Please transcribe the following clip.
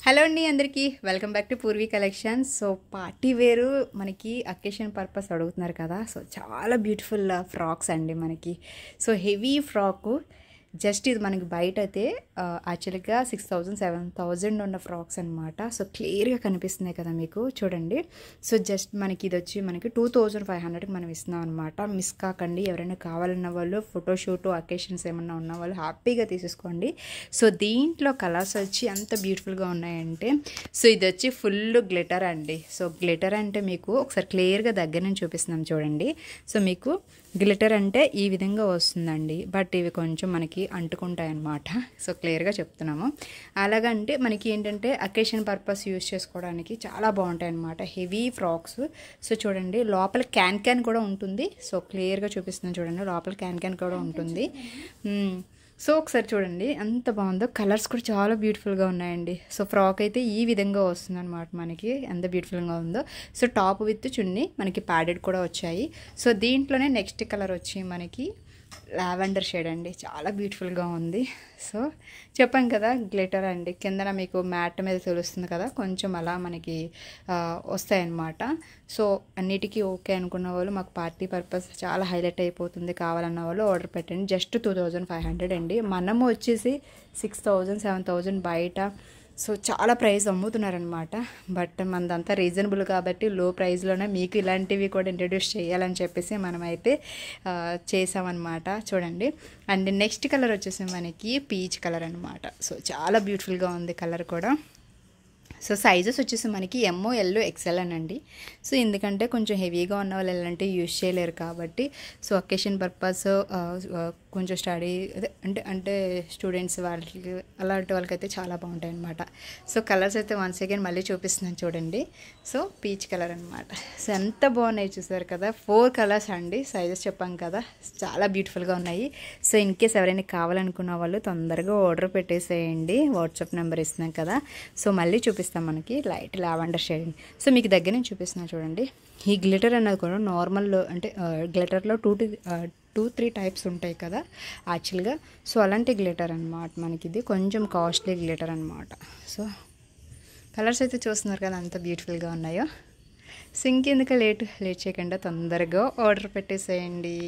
Hello అండి అందరికీ welcome back to Purvi collections. So party వేరు మనకి అకేషన్ పర్పస్ అడుగుతున్నారు కదా. సో చాలా బ్యూటిఫుల్ ఫ్రాక్స్ అండి మనకి. సో హెవీ ఫ్రాకు జస్ట్ ఇది మనకి బయట అయితే యాక్చువల్గా 6,000 7,000 ఉన్న ఫ్రాక్స్ అనమాట. సో క్లియర్గా కనిపిస్తున్నాయి కదా మీకు, చూడండి. సో జస్ట్ మనకి ఇది వచ్చి మనకి 2,500కి మనం ఇస్తున్నాం అనమాట. మిస్ కాకండి. ఎవరైనా కావాలన్న వాళ్ళు, ఫోటోషూట్ అకేషన్స్ ఏమన్నా ఉన్న వాళ్ళు హ్యాపీగా తీసేసుకోండి. సో దీంట్లో కలర్స్ వచ్చి ఎంత బ్యూటిఫుల్గా ఉన్నాయంటే, సో ఇది వచ్చి ఫుల్ గ్లిటర్ అండి. సో గ్లిటర్ అంటే మీకు ఒకసారి క్లియర్గా దగ్గర నుంచి చూపిస్తున్నాం చూడండి. సో మీకు గ్లిటర్ అంటే ఈ విధంగా వస్తుందండి, బట్ ఇవి కొంచెం మనకి అంటుకుంటాయి అన్నమాట. సో క్లియర్గా చెప్తున్నాము. అలాగంటే మనకి ఏంటంటే అకేషన్ పర్పస్ యూజ్ చేసుకోవడానికి చాలా బాగుంటాయి అన్నమాట హెవీ ఫ్రాక్స్. సో చూడండి లోపల క్యాన్ కూడా ఉంటుంది. సో క్లియర్గా చూపిస్తున్నాను చూడండి, లోపల క్యాన్ కూడా ఉంటుంది. సో ఒకసారి చూడండి ఎంత బాగుందో. కలర్స్ కూడా చాలా బ్యూటిఫుల్గా ఉన్నాయండి. సో ఫ్రాక్ అయితే ఈ విధంగా వస్తుంది అనమాట మనకి, ఎంత బ్యూటిఫుల్గా ఉందో. సో టాప్ విత్ చున్నీ మనకి ప్యాడెడ్ కూడా వచ్చాయి. సో దీంట్లోనే నెక్స్ట్ కలర్ వచ్చి మనకి లావెండర్ షేడ్ అండి, చాలా బ్యూటిఫుల్గా ఉంది. సో చెప్పాను కదా గ్లిటర్ అండి, కిందన మీకు మ్యాట్ మీద తెలుస్తుంది కదా, కొంచెం అలా మనకి వస్తాయన్నమాట. సో అన్నిటికీ ఓకే అనుకున్న వాళ్ళు, మాకు పార్టీ పర్పస్ చాలా హైలైట్ అయిపోతుంది కావాలన్న వాళ్ళు ఆర్డర్ పెట్టండి. జస్ట్ 2,500 అండి. మనము వచ్చేసి 6,000 7,000 బయట సో చాలా ప్రైస్ అమ్ముతున్నారనమాట. బట్ మనదంతా రీజనబుల్ కాబట్టి లో ప్రైస్లోనే మీకు ఇలాంటివి కూడా ఇంట్రడ్యూస్ చేయాలని చెప్పేసి మనమైతే చేసామన్నమాట. చూడండి. అండ్ నెక్స్ట్ కలర్ వచ్చేసి మనకి పీచ్ కలర్ అనమాట. సో చాలా బ్యూటిఫుల్గా ఉంది కలర్ కూడా. సో సైజెస్ వచ్చేసి మనకి ఎంఓ ఎల్ ఎక్సెల్ అనండి. సో ఎందుకంటే కొంచెం హెవీగా ఉన్న వాళ్ళు ఎలాంటి యూజ్ చేయలేరు కాబట్టి, సో అకేషన్ పర్పస్ కొంచెం స్టడీ అంటే స్టూడెంట్స్ వాళ్ళకి అలాంటి వాళ్ళకైతే చాలా బాగుంటాయి అన్నమాట. సో కలర్స్ అయితే వన్స్ అగైన్ మళ్ళీ చూపిస్తున్నాను చూడండి. సో పీచ్ కలర్ అనమాట. సో ఎంత బాగున్నాయి చూసారు కదా. 4 కలర్స్ అండి. సైజెస్ చెప్పాం కదా, చాలా బ్యూటిఫుల్గా ఉన్నాయి. సో ఇన్ కేస్ ఎవరైనా కావాలనుకున్న వాళ్ళు తొందరగా ఆర్డర్ పెట్టేసేయండి. వాట్సాప్ నెంబర్ ఇస్తున్నాం కదా. సో మళ్ళీ చూపిస్తాం మనకి లైట్ లావెండర్ షేడ్. సో మీకు దగ్గర నుంచి చూపిస్తున్నాను చూడండి. ఈ గ్లిటర్ అన్నది కూడా నార్మల్ అంటే గ్లిటర్లో 2-3 టైప్స్ ఉంటాయి కదా యాక్చువల్గా. సో అలాంటి గ్లిటర్ అనమాట మనకి. ఇది కొంచెం కాస్ట్లీ గ్లిటర్ అనమాట. సో కలర్స్ అయితే చూస్తున్నారు కదా అంత బ్యూటిఫుల్గా ఉన్నాయో. సో ఇంకెందుకు లేట్ చేయకుండా తొందరగా ఆర్డర్ పెట్టేసేయండి.